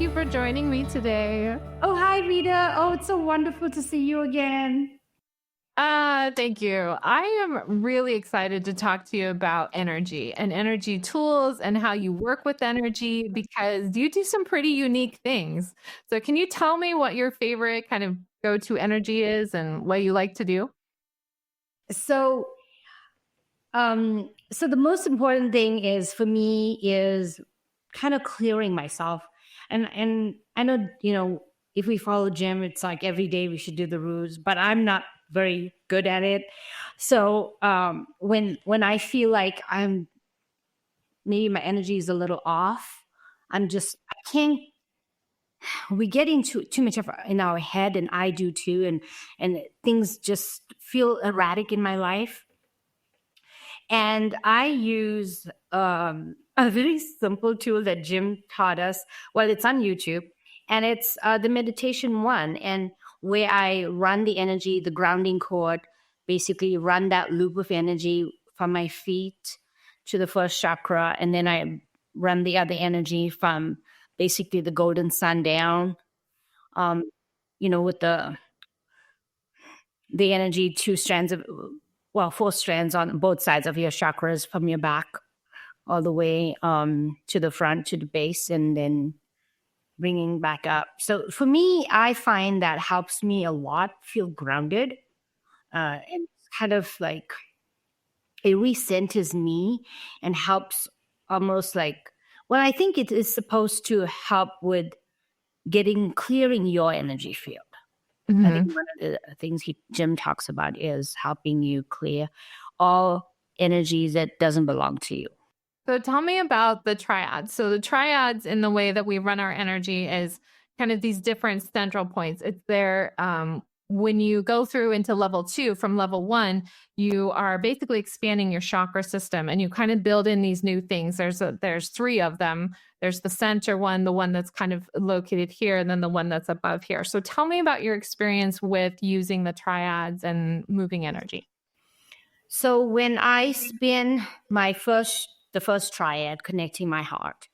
you for joining me today. Oh, hi, Rita. Oh, it's so wonderful to see you again. Thank you. I am really excited to talk to you about energy and energy tools and how you work with energy because you do some pretty unique things. So, can you tell me what your favorite kind of go to energy is and what you like to do? So, so the most important thing is for me is kind of clearing myself. And I know, if we follow gym, it's like every day we should do the rules, but I'm not very good at it. So, when I feel like I'm maybe my energy is a little off, I can't we get into too much of in our head, and I do too, and things just feel erratic in my life. And I use a very simple tool that Jim taught us. Well, it's on YouTube, and it's the meditation one, and where I run the energy, the grounding cord, basically run that loop of energy from my feet to the first chakra, and then I run the other energy from basically the golden sun down, um, with the energy, four strands on both sides of your chakras from your back all the way to the front, to the base, and then bringing back up. So for me, I find that helps me a lot feel grounded. And it's kind of like it recenters me and helps almost like, well, I think it is supposed to help with clearing your energy field. I think one of the things Jim talks about is helping you clear all energies that doesn't belong to you. So tell me about the triads. So the triads in the way that we run our energy is kind of these different central points. It's there when you go through into level 2 from level 1, you are basically expanding your chakra system and you kind of build in these new things. There's 3 of them. There's the center one, the one that's kind of located here, and then the one that's above here. So tell me about your experience with using the triads and moving energy. So when I spin the first triad, connecting my heart,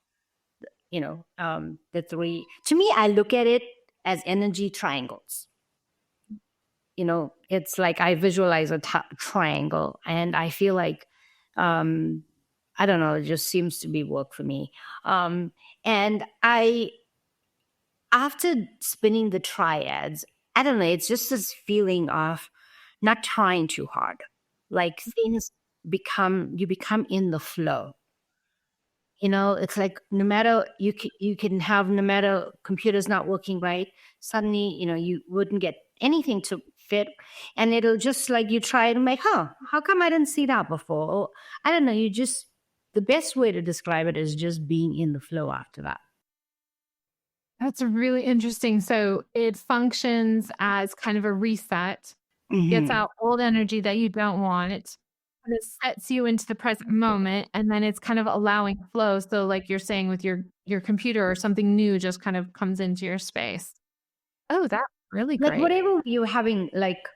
the 3, to me, I look at it as energy triangles. It's like I visualize a triangle, and I feel like, I don't know, it just seems to be work for me. And after spinning the triads, I don't know, it's just this feeling of not trying too hard. Like things you become in the flow. It's like no matter you can have, no matter computer's not working right, suddenly, you wouldn't get anything to fit. And it'll just like you try to make, how come I didn't see that before? Or, I don't know, the best way to describe it is just being in the flow after that. That's really interesting. So it functions as kind of a reset, gets out old energy that you don't want. It kind of sets you into the present moment, and then it's kind of allowing flow. So like you're saying with your computer, or something new just kind of comes into your space. Oh, that's really Like great. whatever you're having, like,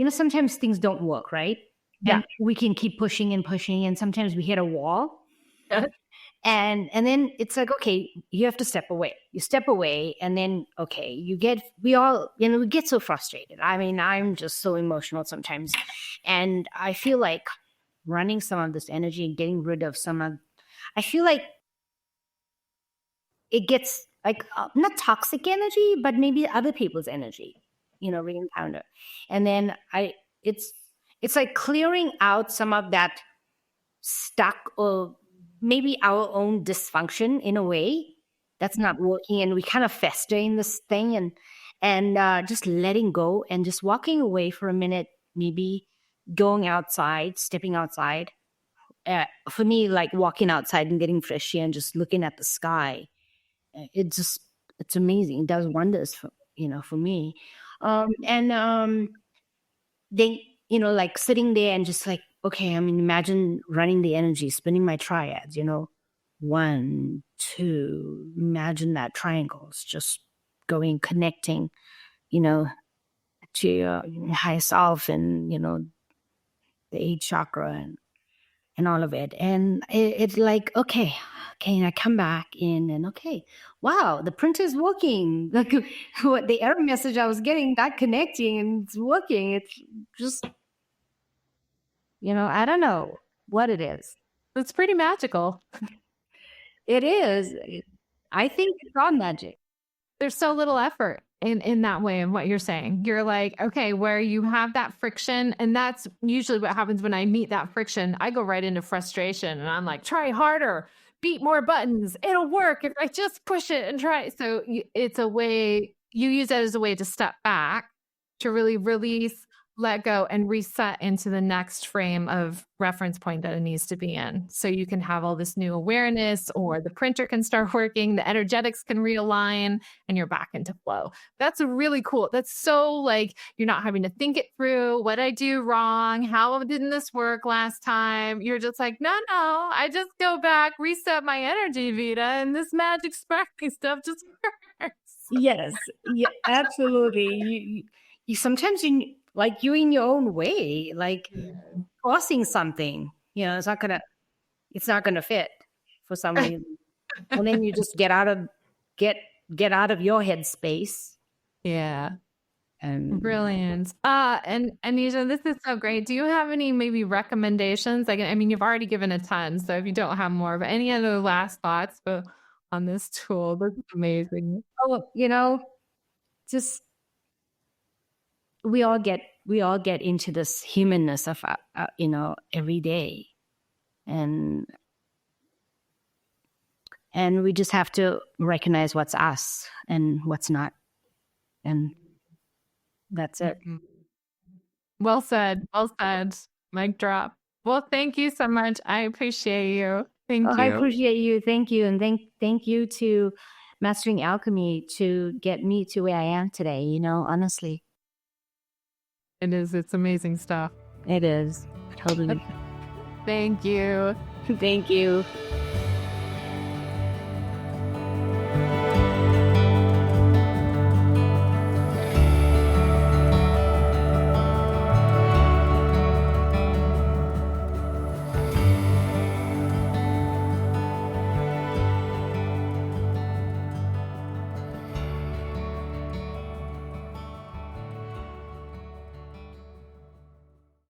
sometimes things don't work, right? Yeah. And we can keep pushing and pushing, and sometimes we hit a wall. And then it's like, okay, you have to step away. You step away, and then okay, we get so frustrated. I mean, I'm just so emotional sometimes, and I feel like running some of this energy and getting rid of I feel like it gets like not toxic energy, but maybe other people's energy, re-encounter. And then it's like clearing out some of that stuck, or maybe our own dysfunction in a way that's not working, and we kind of fester in this thing, and just letting go and just walking away for a minute, maybe going outside, stepping outside. For me, like walking outside and getting fresh air and just looking at the sky, it's amazing. It does wonders for me. And they, like sitting there and just like, okay, I mean, imagine running the energy, spinning my triads, 1, 2, imagine that triangles just going, connecting, to your higher self, and, the 8th chakra, and and all of it. And it's like, okay, and I come back in and okay, wow, the printer's working. Like what the error message I was getting, not connecting, and it's working. It's just, I don't know what it is. It's pretty magical. It is. I think it's all magic. There's so little effort in that way in what you're saying. You're like, okay, where you have that friction, and that's usually what happens when I meet that friction. I go right into frustration and I'm like, try harder, beat more buttons. It'll work if I just push it and try. So it's a way you use it as a way to step back, to really release, let go, and reset into the next frame of reference point that it needs to be in. So you can have all this new awareness, or the printer can start working, the energetics can realign, and you're back into flow. That's really cool. That's so like you're not having to think it through. What I do wrong? How didn't this work last time? You're just like, no, I just go back, reset my energy, Vita, and this magic sparkly stuff just works. Yes, yeah, absolutely. You sometimes like you in your own way, like crossing something. It's not gonna fit for some reason, and then you just get out of your headspace. Yeah. And Brilliant. And Anisha, this is so great. Do you have any maybe recommendations? Like, I mean, you've already given a ton, so if you don't have more, but any other last thoughts on this tool? This is amazing. just we all get into this humanness of every day, and we just have to recognize what's us and what's not, and that's it. Well said. Well said. Mic drop. Well, thank you so much. I appreciate you. Thank you. I appreciate you. Thank you. And thank you to Mastering Alchemy to get me to where I am today, honestly. It is. It's amazing stuff. It is. Totally. Thank you. Thank you.